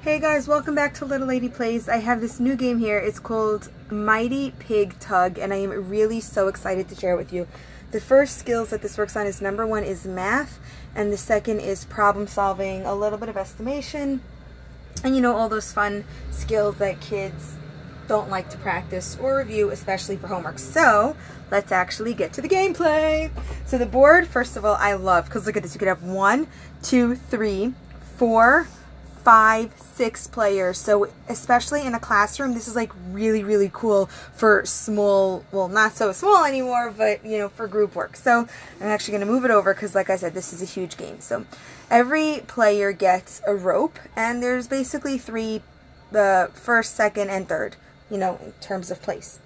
Hey guys, welcome back to Little Lady Plays. I have this new game here. It's called Mighty Pig Pug, and I am really so excited to share it with you. The first skills that this works on is number one is math, and the second is problem solving, a little bit of estimation, and you know, all those fun skills that kids don't like to practice or review, especially for homework. So let's actually get to the gameplay. So the board, first of all, I love, because look at this. You could have 1, 2, 3, 4, 5, 6 players. So especially in a classroom, this is like really cool for small, well, not so small anymore, but you know, for group work. So I'm actually going to move it over because, like I said, this is a huge game. So every player gets a rope, and there's basically 3, the first, second, and third, you know, in terms of place.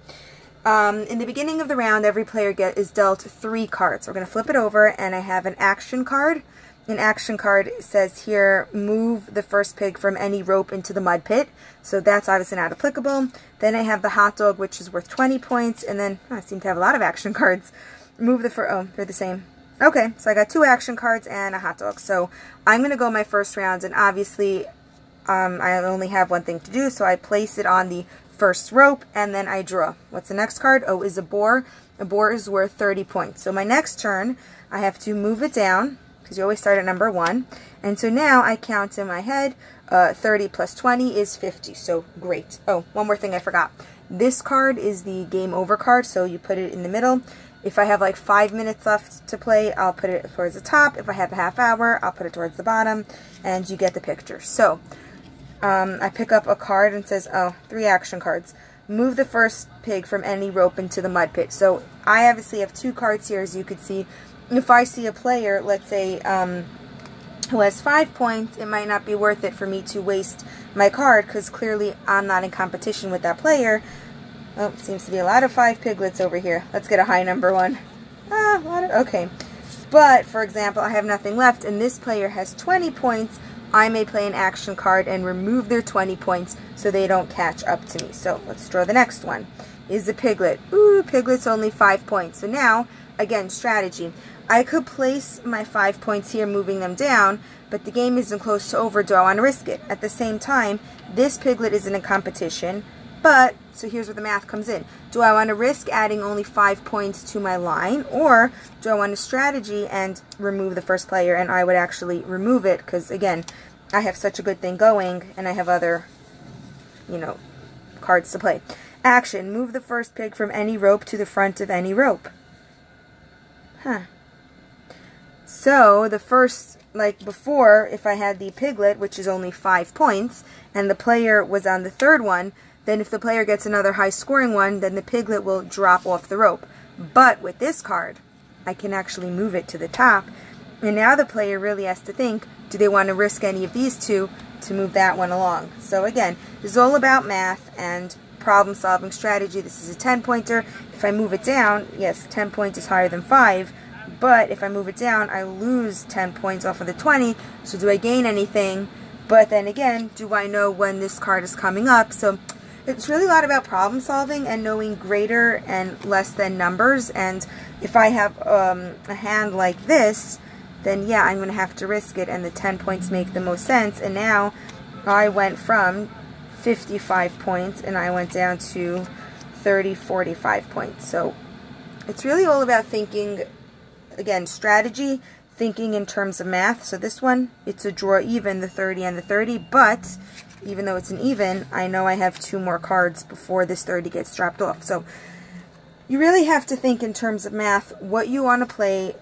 In the beginning of the round, every player is dealt 3 cards. We're going to flip it over, and I have an action card. An action card says here, move the first pig from any rope into the mud pit. So that's obviously not applicable. Then I have the hot dog, which is worth 20 points. And then, I seem to have a lot of action cards. Move the oh, they're the same. Okay, so I got 2 action cards and a hot dog. So I'm going to go my first round, and obviously I only have one thing to do. So I place it on the first rope, and then I draw. What's the next card? Oh, is a boar. A boar is worth 30 points. So my next turn, I have to move it down, because you always start at number 1. And so now I count in my head, 30 plus 20 is 50, so great. Oh, one more thing I forgot. This card is the game over card, so you put it in the middle. If I have like 5 minutes left to play, I'll put it towards the top. If I have a half hour, I'll put it towards the bottom, and you get the picture. So I pick up a card and says, oh, 3 action cards. Move the first pig from any rope into the mud pit. So I obviously have 2 cards here, as you could see. If I see a player, let's say, who has 5 points, it might not be worth it for me to waste my card, because clearly I'm not in competition with that player. Oh, seems to be a lot of 5 piglets over here. Let's get a high number one. Ah, a lot of, okay. But, for example, I have nothing left, and this player has 20 points. I may play an action card and remove their 20 points so they don't catch up to me. So, let's draw the next one. Is a piglet. Ooh, piglet's only 5 points. So now, again, strategy. I could place my 5 points here, moving them down, but the game isn't close to over. Do I want to risk it? At the same time, this piglet isn't in competition, but, so here's where the math comes in. Do I want to risk adding only 5 points to my line, or do I want a strategy and remove the first player? And I would actually remove it, because, again, I have such a good thing going, and I have other, you know, cards to play. Action. Move the first pig from any rope to the front of any rope. Huh. So, the first, like before, if I had the piglet, which is only 5 points, and the player was on the third one, then if the player gets another high-scoring one, then the piglet will drop off the rope. But with this card, I can actually move it to the top, and now the player really has to think, do they want to risk any of these 2 to move that one along? So again, this is all about math and problem-solving strategy. This is a 10-pointer. If I move it down, yes, 10 points is higher than 5, but if I move it down, I lose 10 points off of the 20, so do I gain anything? But then again, do I know when this card is coming up? So it's really a lot about problem-solving and knowing greater and less than numbers, and if I have a hand like this, then yeah, I'm going to have to risk it, and the 10 points make the most sense. And now I went from 55 points, and I went down to 45 points. So it's really all about thinking, again, strategy, thinking in terms of math. So this one, it's a draw even, the 30 and the 30, but even though it's an even, I know I have 2 more cards before this 30 gets dropped off. So you really have to think in terms of math, what you want to play,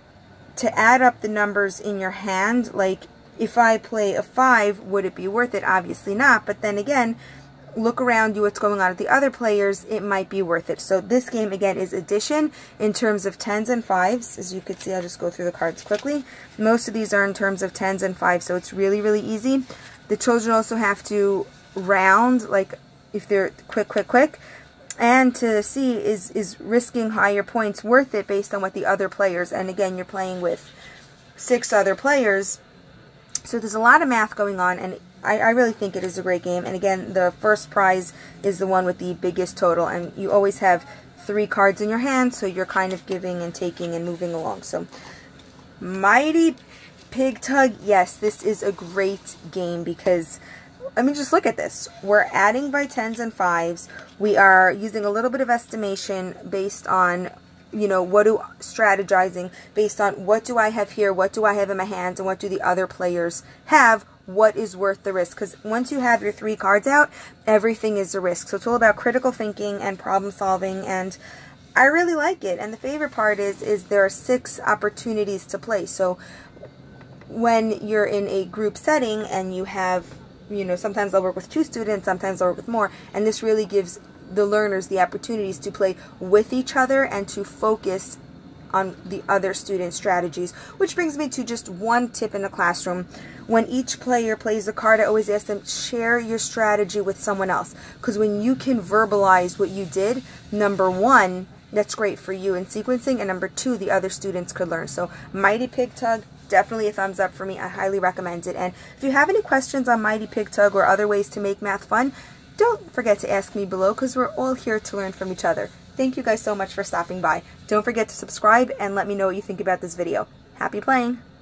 to add up the numbers in your hand. Like, if I play a 5, would it be worth it? Obviously not, but then again, look around you, what's going on with the other players, it might be worth it. So this game, again, is addition in terms of 10s and 5s. As you can see, I'll just go through the cards quickly. Most of these are in terms of 10s and 5s, so it's really easy. The children also have to round, like if they're quick, and to see is risking higher points worth it based on what the other players, and again, you're playing with 6 other players, so there's a lot of math going on, and I really think it is a great game. And again, the first prize is the one with the biggest total, and you always have 3 cards in your hand, so you're kind of giving and taking and moving along. So Mighty Pig Pug, yes, this is a great game because I mean, just look at this. We're adding by 10s and 5s. We are using a little bit of estimation based on, you know, strategizing based on what do I have here, what do I have in my hands, and what do the other players have, what is worth the risk. Because once you have your 3 cards out, everything is a risk. So it's all about critical thinking and problem solving, and I really like it. And the favorite part is there are 6 opportunities to play. So when you're in a group setting and you have, you know, sometimes I'll work with 2 students, sometimes I'll work with more, and this really gives the learners the opportunities to play with each other and to focus on the other student strategies. Which brings me to just one tip in the classroom. When each player plays a card, I always ask them, share your strategy with someone else. Because when you can verbalize what you did, number 1, that's great for you in sequencing, and number 2, the other students could learn. So Mighty Pig Pug, definitely a thumbs up for me. I highly recommend it. And if you have any questions on Mighty Pig Pug or other ways to make math fun, don't forget to ask me below, because we're all here to learn from each other. Thank you guys so much for stopping by. Don't forget to subscribe and let me know what you think about this video. Happy playing!